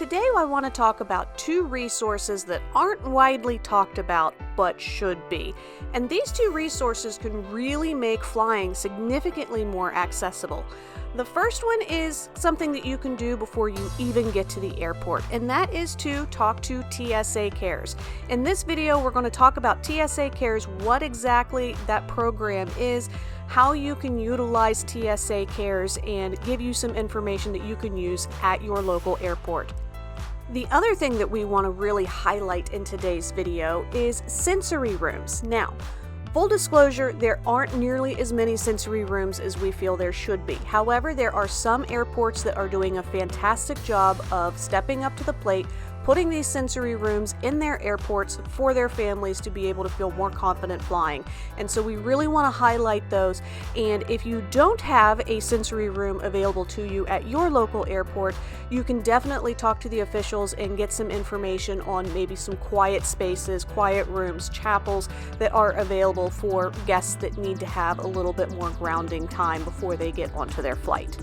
today I want to talk about two resources that aren't widely talked about but should be. And these two resources can really make flying significantly more accessible. The first one is something that you can do before you even get to the airport, and that is to talk to TSA Cares. In this video, we're going to talk about TSA Cares, what exactly that program is, how you can utilize TSA Cares, and give you some information that you can use at your local airport. The other thing that we want to really highlight in today's video is sensory rooms. Now, full disclosure, there aren't nearly as many sensory rooms as we feel there should be. However, there are some airports that are doing a fantastic job of stepping up to the plate, putting these sensory rooms in their airports for their families to be able to feel more confident flying. And so we really want to highlight those. And if you don't have a sensory room available to you at your local airport, you can definitely talk to the officials and get some information on maybe some quiet spaces, quiet rooms, chapels that are available for guests that need to have a little bit more grounding time before they get onto their flight.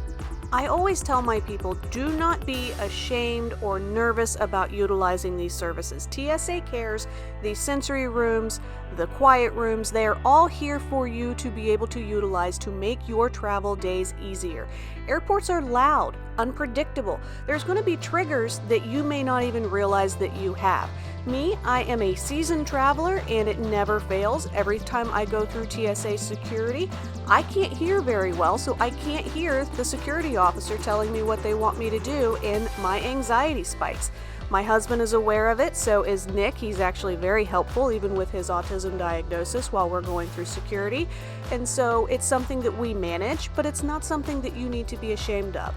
I always tell my people, do not be ashamed or nervous about utilizing these services. TSA Cares, the sensory rooms, the quiet rooms, they are all here for you to be able to utilize to make your travel days easier. Airports are loud, unpredictable. There's going to be triggers that you may not even realize that you have. Me, I am a seasoned traveler and it never fails. Every time I go through TSA security, I can't hear very well, so I can't hear the security officer telling me what they want me to do, and my anxiety spikes. My husband is aware of it, so is Nick. He's actually very helpful, even with his autism diagnosis, while we're going through security. And so it's something that we manage, but it's not something that you need to be ashamed of.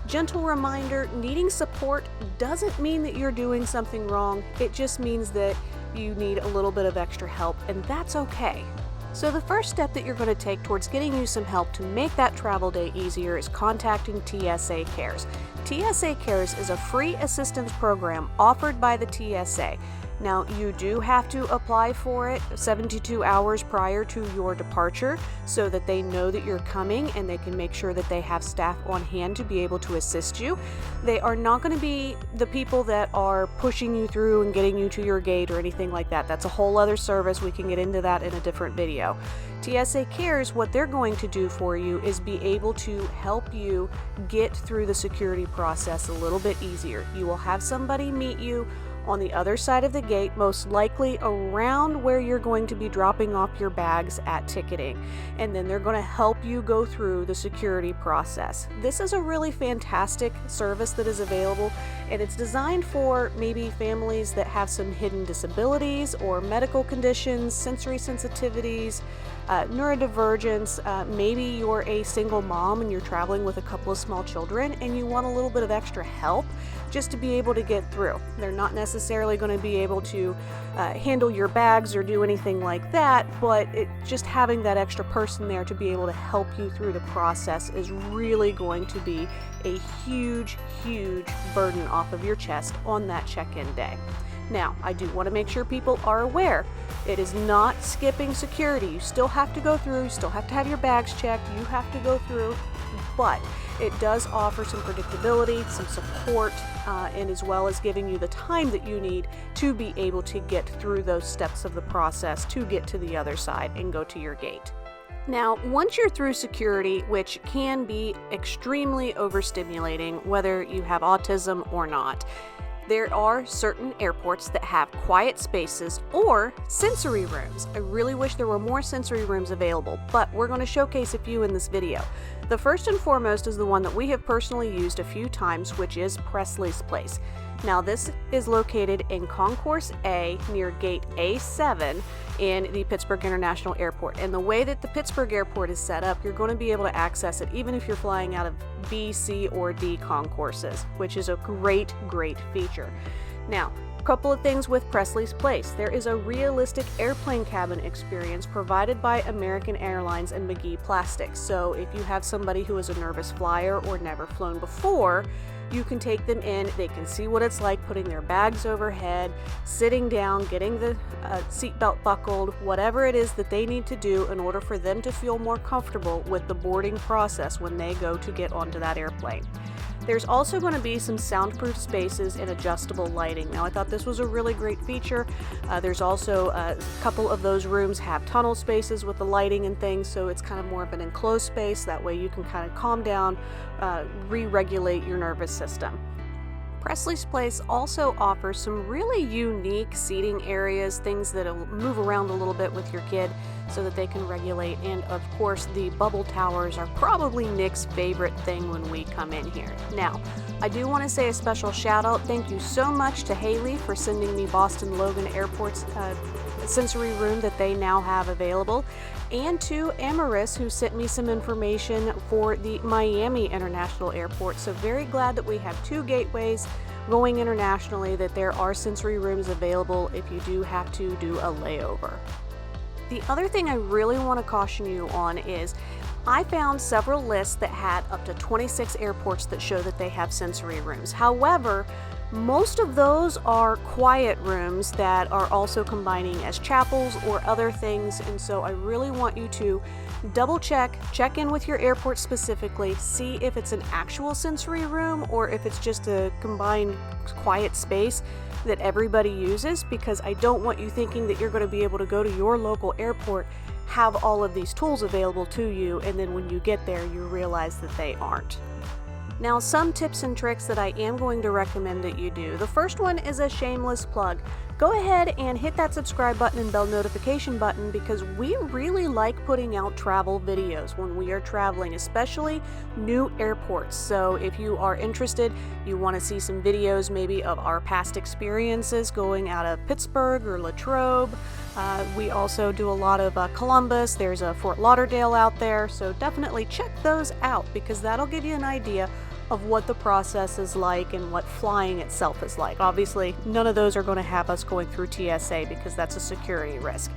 Gentle reminder, needing support doesn't mean that you're doing something wrong. It just means that you need a little bit of extra help, and that's okay. So the first step that you're going to take towards getting you some help to make that travel day easier is contacting TSA Cares. TSA Cares is a free assistance program offered by the TSA. Now, you do have to apply for it 72 hours prior to your departure so that they know that you're coming and they can make sure that they have staff on hand to be able to assist you. They are not going to be the people that are pushing you through and getting you to your gate or anything like that. That's a whole other service. We can get into that in a different video. TSA Cares, what they're going to do for you is be able to help you get through the security process a little bit easier. You will have somebody meet you on the other side of the gate, most likely around where you're going to be dropping off your bags at ticketing, and then they're going to help you go through the security process. This is a really fantastic service that is available, and it's designed for maybe families that have some hidden disabilities or medical conditions, sensory sensitivities, neurodivergence. Maybe you're a single mom and you're traveling with a couple of small children and you want a little bit of extra help just to be able to get through. They're not necessarily going to be able to handle your bags or do anything like that, but just having that extra person there to be able to help you through the process is really going to be a huge, huge burden off of your chest on that check-in day. Now, I do want to make sure people are aware. It is not skipping security. You still have to go through, you still have to have your bags checked, you have to go through, but it does offer some predictability, some support, and as well as giving you the time that you need to be able to get through those steps of the process to get to the other side and go to your gate. Now, once you're through security, which can be extremely overstimulating, whether you have autism or not, there are certain airports that have quiet spaces or sensory rooms. I really wish there were more sensory rooms available, but we're going to showcase a few in this video. The first and foremost is the one that we have personally used a few times, which is Presley's Place. Now, this is located in Concourse A near Gate A7 in the Pittsburgh International Airport. And the way that the Pittsburgh Airport is set up, you're going to be able to access it even if you're flying out of B, C, or D concourses, which is a great, great feature. Now, a couple of things with Presley's Place. There is a realistic airplane cabin experience provided by American Airlines and McGee Plastics. So if you have somebody who is a nervous flyer or never flown before, you can take them in, they can see what it's like putting their bags overhead, sitting down, getting the seatbelt buckled, whatever it is that they need to do in order for them to feel more comfortable with the boarding process when they go to get onto that airplane. There's also going to be some soundproof spaces and adjustable lighting. Now, I thought this was a really great feature. There's also a couple of those rooms have tunnel spaces with the lighting and things, so it's kind of more of an enclosed space. That way you can kind of calm down, re-regulate your nervous system. Presley's Place also offers some really unique seating areas, things that'll move around a little bit with your kid so that they can regulate. And of course, the bubble towers are probably Nick's favorite thing when we come in here. Now, I do want to say a special shout out. Thank you so much to Haley for sending me Boston Logan Airport's sensory room that they now have available, and to Amaris, who sent me some information for the Miami International Airport. So very glad that we have two gateways going internationally, that there are sensory rooms available if you do have to do a layover. The other thing I really want to caution you on is I found several lists that had up to 26 airports that show that they have sensory rooms. However, most of those are quiet rooms that are also combining as chapels or other things, and so I really want you to double check in with your airport specifically, see if it's an actual sensory room or if it's just a combined quiet space that everybody uses, because I don't want you thinking that you're going to be able to go to your local airport, have all of these tools available to you, and then when you get there you realize that they aren't. Now, some tips and tricks that I am going to recommend that you do. The first one is a shameless plug. Go ahead and hit that subscribe button and bell notification button, because we really like putting out travel videos when we are traveling, especially new airports. So if you are interested, you want to see some videos maybe of our past experiences going out of Pittsburgh or Latrobe. We also do a lot of Columbus. There's a Fort Lauderdale out there. So definitely check those out, because that'll give you an idea of what the process is like and what flying itself is like. Obviously, none of those are going to have us going through TSA, because that's a security risk.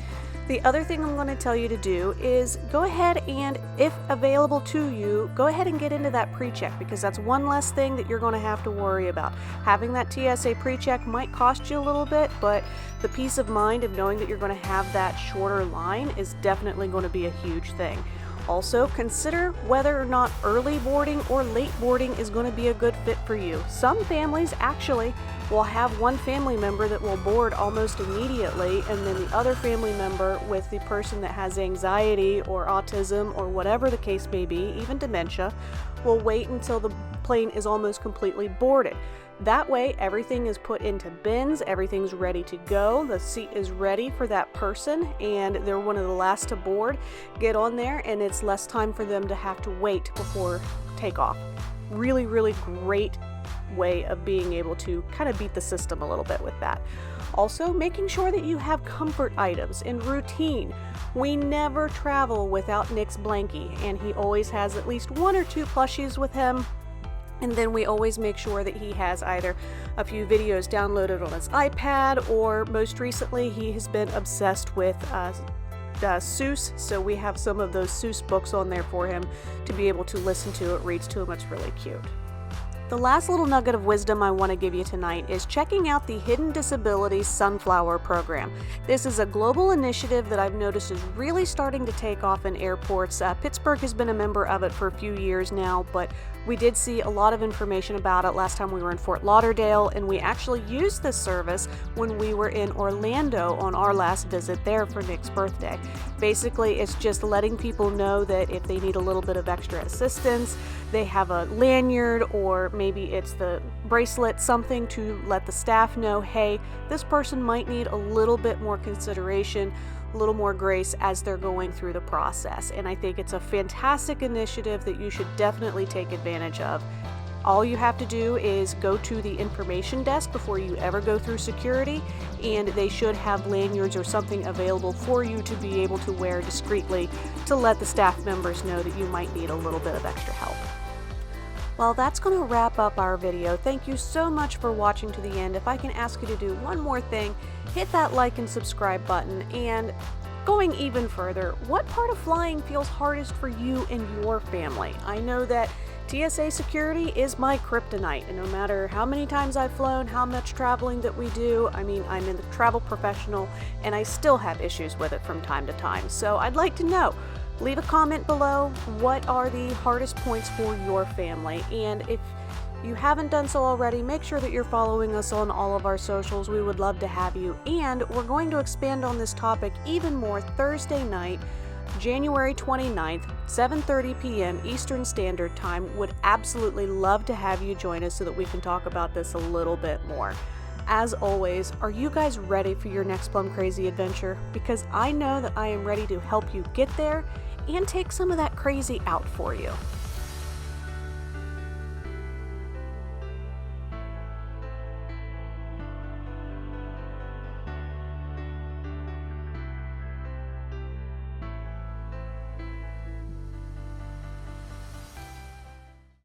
The other thing I'm going to tell you to do is go ahead and, if available to you, go ahead and get into that pre-check, because that's one less thing that you're going to have to worry about. Having that TSA pre-check might cost you a little bit, but the peace of mind of knowing that you're going to have that shorter line is definitely going to be a huge thing. Also, consider whether or not early boarding or late boarding is going to be a good fit for you. Some families actually will have one family member that will board almost immediately, and then the other family member with the person that has anxiety or autism or whatever the case may be, even dementia, will wait until the plane is almost completely boarded. That way, everything is put into bins, everything's ready to go, the seat is ready for that person, and they're one of the last to board. Get on there, and it's less time for them to have to wait before takeoff. Really, really great way of being able to kind of beat the system a little bit with that. Also, making sure that you have comfort items and routine. We never travel without Nick's blankie, and he always has at least one or two plushies with him. And then we always make sure that he has either a few videos downloaded on his iPad, or most recently he has been obsessed with Seuss, so we have some of those Seuss books on there for him to be able to listen to. It reads to him. It's really cute. The last little nugget of wisdom I want to give you tonight is checking out the Hidden Disabilities Sunflower Program. This is a global initiative that I've noticed is really starting to take off in airports. Pittsburgh has been a member of it for a few years now, but we did see a lot of information about it last time we were in Fort Lauderdale, and we actually used this service when we were in Orlando on our last visit there for Nick's birthday. Basically, it's just letting people know that if they need a little bit of extra assistance, they have a lanyard, or maybe it's the bracelet, something to let the staff know, hey, this person might need a little bit more consideration, a little more grace as they're going through the process. And I think it's a fantastic initiative that you should definitely take advantage of. All you have to do is go to the information desk before you ever go through security, and they should have lanyards or something available for you to be able to wear discreetly to let the staff members know that you might need a little bit of extra help. Well, that's going to wrap up our video. Thank you so much for watching to the end. If I can ask you to do one more thing, hit that like and subscribe button. And going even further, what part of flying feels hardest for you and your family? I know that TSA security is my kryptonite, and no matter how many times I've flown, how much traveling that we do, I mean, I'm a travel professional and I still have issues with it from time to time. So I'd like to know. Leave a comment below. What are the hardest points for your family? And if If you haven't done so already, make sure that you're following us on all of our socials. We would love to have you. And we're going to expand on this topic even more Thursday night, January 29th, 7:30 p.m. Eastern Standard Time. Would absolutely love to have you join us so that we can talk about this a little bit more. As always, are you guys ready for your next Plum Crazy adventure? Because I know that I am ready to help you get there and take some of that crazy out for you.